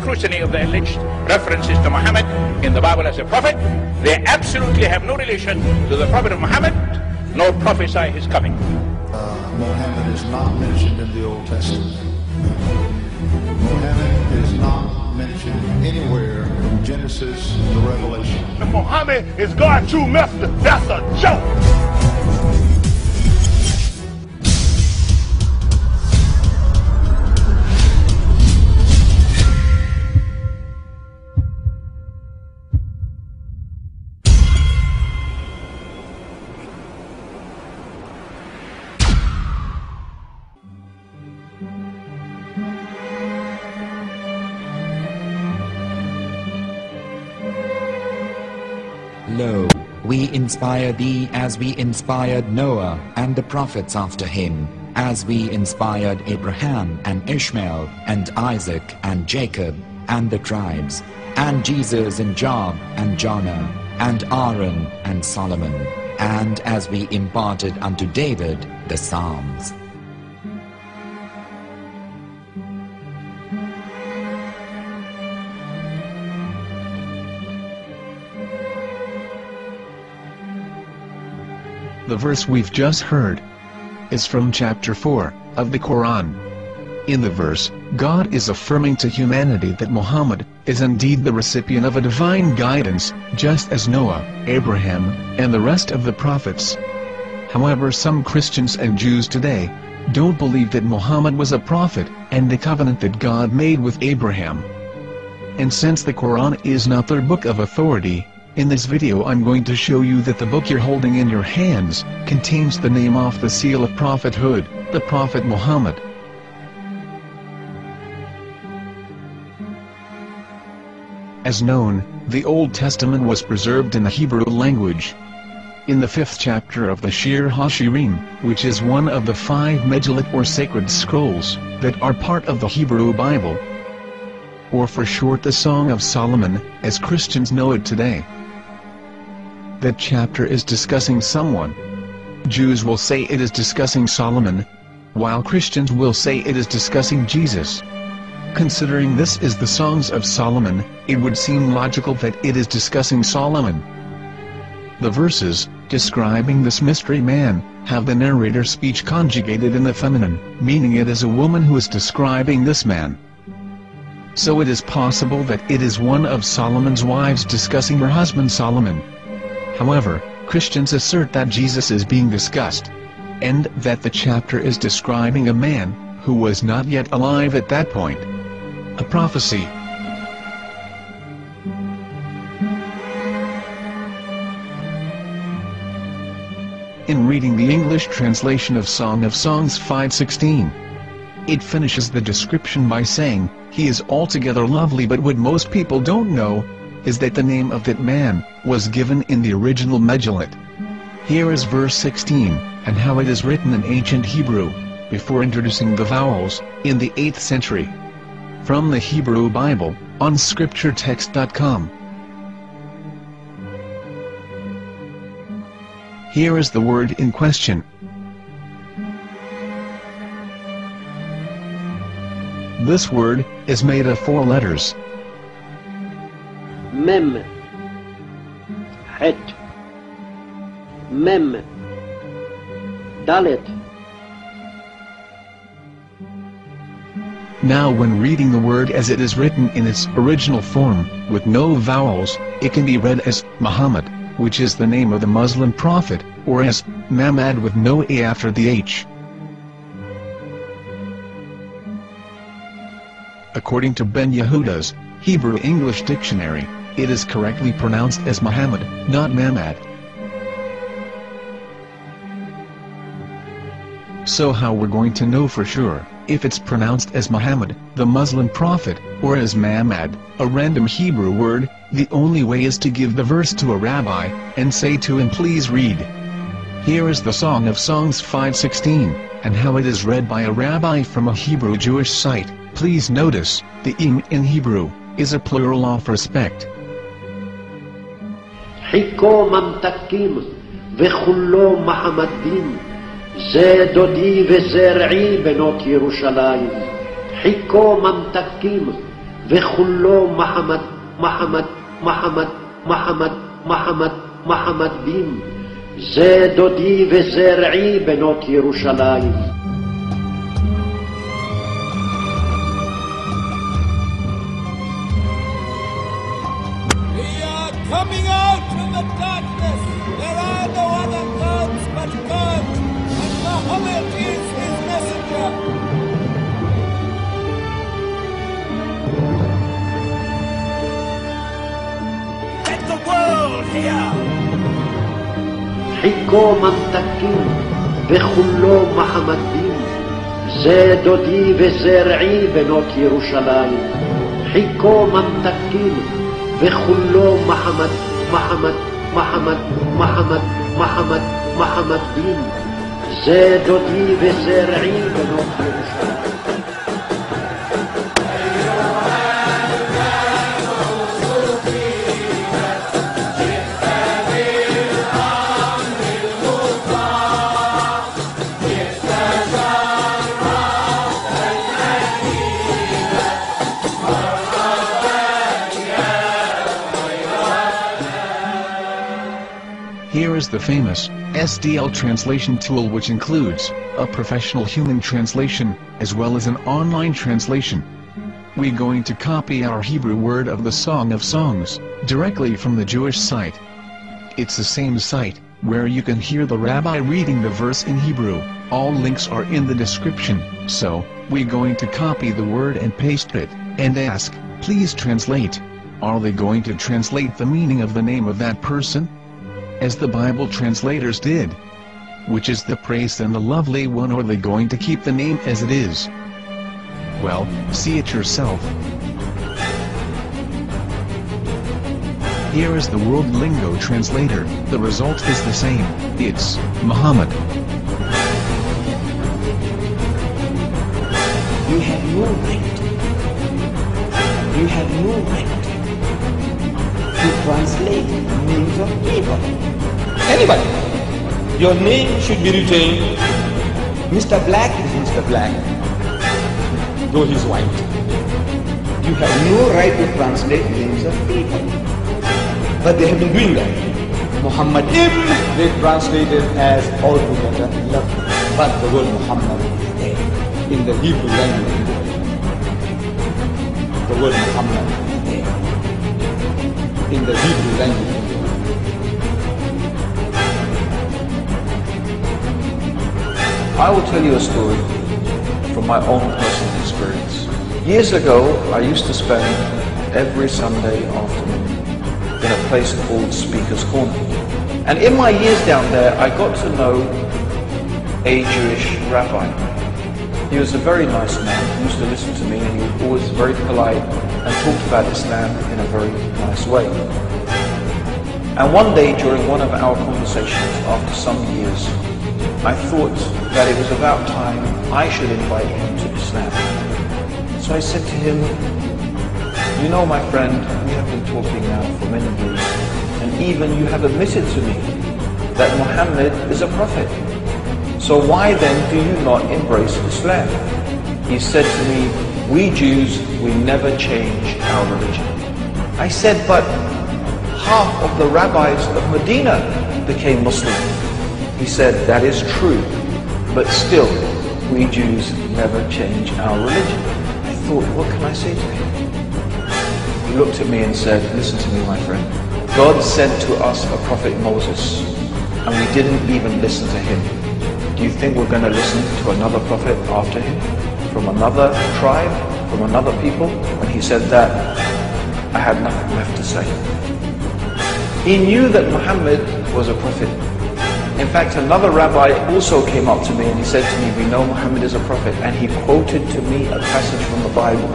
scrutiny of the alleged references to Muhammad in the Bible as a prophet, they absolutely have no relation to the prophet of Muhammad, nor prophesy his coming. Muhammad is not mentioned in the Old Testament. Muhammad is not mentioned anywhere from Genesis to Revelation. Muhammad is God's true messenger. That's a joke. Lo, we inspire thee as we inspired Noah and the prophets after him, as we inspired Abraham and Ishmael and Isaac and Jacob and the tribes, and Jesus and Job and Jonah and Aaron and Solomon, and as we imparted unto David the Psalms. The verse we've just heard is from chapter 4 of the Quran. In the verse, God is affirming to humanity that Muhammad is indeed the recipient of a divine guidance, just as Noah, Abraham, and the rest of the prophets. However, some Christians and Jews today don't believe that Muhammad was a prophet and the covenant that God made with Abraham. And since the Quran is not their book of authority, in this video I'm going to show you that the book you're holding in your hands contains the name off the seal of prophethood, the Prophet Muhammad. As known, the Old Testament was preserved in the Hebrew language. In the 5th chapter of the Shir HaShirim, which is one of the 5 Megillat or sacred scrolls that are part of the Hebrew Bible, or for short the Song of Solomon, as Christians know it today. That chapter is discussing someone. Jews will say it is discussing Solomon, while Christians will say it is discussing Jesus. Considering this is the Songs of Solomon, it would seem logical that it is discussing Solomon. The verses, describing this mystery man, have the narrator's speech conjugated in the feminine, meaning it is a woman who is describing this man. So it is possible that it is one of Solomon's wives discussing her husband Solomon. However, Christians assert that Jesus is being discussed, and that the chapter is describing a man who was not yet alive at that point. A prophecy. In reading the English translation of Song of Songs 5:16, it finishes the description by saying, "He is altogether lovely," but what most people don't know is that the name of that man was given in the original Megillat. Here is verse 16, and how it is written in ancient Hebrew, before introducing the vowels, in the 8th century. From the Hebrew Bible, on scripturetext.com. Here is the word in question. This word is made of 4 letters. Mem, Het, Mem, Dalet. Now when reading the word as it is written in its original form, with no vowels, it can be read as Muhammad, which is the name of the Muslim prophet, or as Mamad with no A after the H. According to Ben Yehuda's Hebrew English Dictionary, it is correctly pronounced as Muhammad, not Mamad. So how we're going to know for sure if it's pronounced as Muhammad, the Muslim prophet, or as Mamad, a random Hebrew word? The only way is to give the verse to a rabbi and say to him, "Please read." Here is the Song of Songs 5:16, and how it is read by a rabbi from a Hebrew Jewish site. Please notice, the im in Hebrew is a plural of respect. חיכו ממתקים וכולו מחמדים, זה דודי וזרעי בנות ירושלים. חיכו ממתקים וכולו מחמד, מחמד, מחמד, מחמד, מחמד, מחמד בים. זה דודי וזה רעי בנות ירושלים. Coming out from the darkness, there are no other gods but God, and Muhammad is his messenger. Let the world hear. חיכו ממתקים וכולו מחמדים, זה דודי וזה רעי בנות ירושלים. חיכו ממתקים וכולו מחמד, מחמד, מחמד, מחמד, מחמד, מחמד דין. זה דודי וזה רעי בנות ירושלים. Here is the famous SDL translation tool, which includes a professional human translation as well as an online translation. We're going to copy our Hebrew word of the Song of Songs directly from the Jewish site. It's the same site where you can hear the rabbi reading the verse in Hebrew. All links are in the description, so we're going to copy the word and paste it and ask, please translate. Are they going to translate the meaning of the name of that person, as the Bible translators did? Which is the praised and the lovely one, or are they going to keep the name as it is? Well, see it yourself. Here is the World Lingo Translator. The result is the same. It's Muhammad. You have no right. You have no right to translate names of people. Anybody. Your name should be retained. Mr. Black is Mr. Black, though he's white. You have no right to translate names of people. But they have been doing that. Muhammad ibn, they translated as altogether lovely. But the word Muhammad is there in the Hebrew language. The word Muhammad is there in the Hebrew language. I will tell you a story from my own personal experience. Years ago, I used to spend every Sunday afternoon in a place called Speaker's Corner. And in my years down there, I got to know a Jewish rabbi. He was a very nice man. He used to listen to me, and he was always very polite and talked about Islam in a very nice way. And one day, during one of our conversations after some years, I thought that it was about time I should invite him to Islam. So I said to him, you know, my friend, we have been talking now for many years, and even you have admitted to me that Muhammad is a prophet. So why then do you not embrace Islam? He said to me, we Jews, we never change our religion. I said, but half of the rabbis of Medina became Muslim. He said, that is true, but still, we Jews never change our religion. I thought, what can I say to him? He looked at me and said, listen to me, my friend. God sent to us a prophet Moses, and we didn't even listen to him. Do you think we're going to listen to another prophet after him? From another tribe? From another people? When he said that, I had nothing left to say. He knew that Muhammad was a prophet. In fact, another rabbi also came up to me and he said to me, we know Muhammad is a prophet, and he quoted to me a passage from the Bible